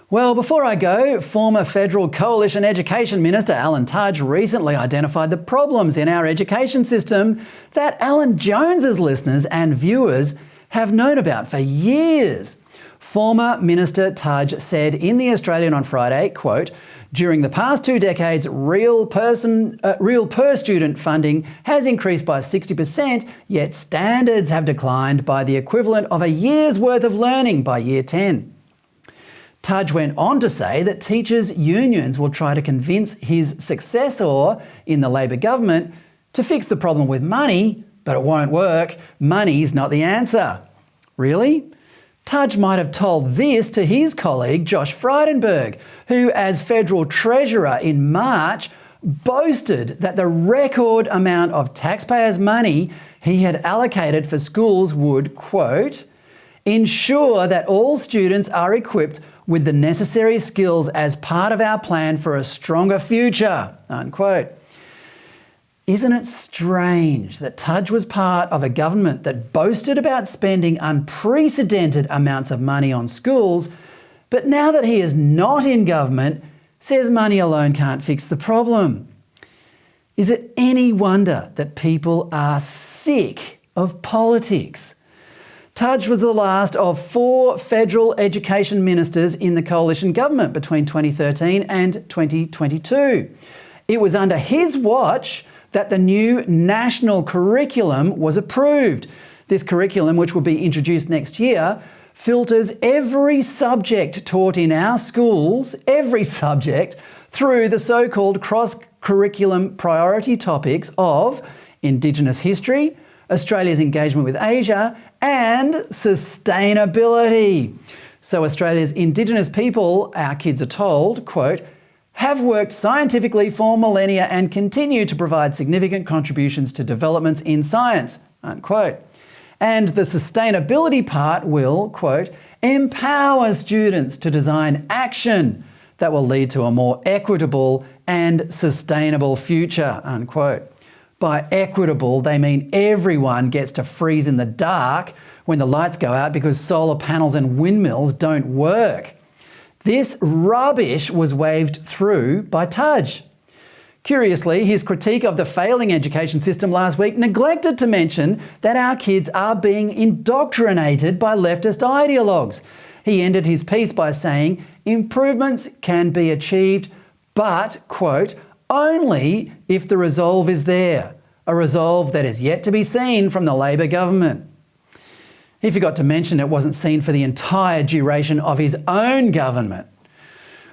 Well, before I go, former Federal Coalition Education Minister Alan Tudge recently identified the problems in our education system that Alanjones' listeners and viewers have known about for years. Former Minister Tudge said in The Australian on Friday, quote, "During the past 2 decades, real per student funding has increased by 60%, yet standards have declined by the equivalent of a year's worth of learning by year 10. Tudge went on to say that teachers' unions will try to convince his successor in the Labor government to fix the problem with money, but it won't work. Money's not the answer. Really? Tudge might have told this to his colleague Josh Frydenberg, who, as Federal Treasurer in March, boasted that the record amount of taxpayers' money he had allocated for schools would, quote, ensure that all students are equipped with the necessary skills as part of our plan for a stronger future, unquote. Isn't it strange that Tudge was part of a government that boasted about spending unprecedented amounts of money on schools, but now that he is not in government, says money alone can't fix the problem? Is it any wonder that people are sick of politics? Tudge was the last of 4 federal education ministers in the coalition government between 2013 and 2022. It was under his watch that the new national curriculum was approved. This curriculum, which will be introduced next year, filters every subject taught in our schools, every subject, through the so-called cross-curriculum priority topics of Indigenous history, Australia's engagement with Asia, and sustainability. So Australia's Indigenous people, our kids are told, quote, have worked scientifically for millennia and continue to provide significant contributions to developments in science, unquote. And the sustainability part will, quote, empower students to design action that will lead to a more equitable and sustainable future, unquote. By equitable, they mean everyone gets to freeze in the dark when the lights go out because solar panels and windmills don't work. This rubbish was waved through by Tudge. Curiously, his critique of the failing education system last week neglected to mention that our kids are being indoctrinated by leftist ideologues. He ended his piece by saying, improvements can be achieved, but, quote, only if the resolve is there, a resolve that is yet to be seen from the Labor government. He forgot to mention it wasn't seen for the entire duration of his own government.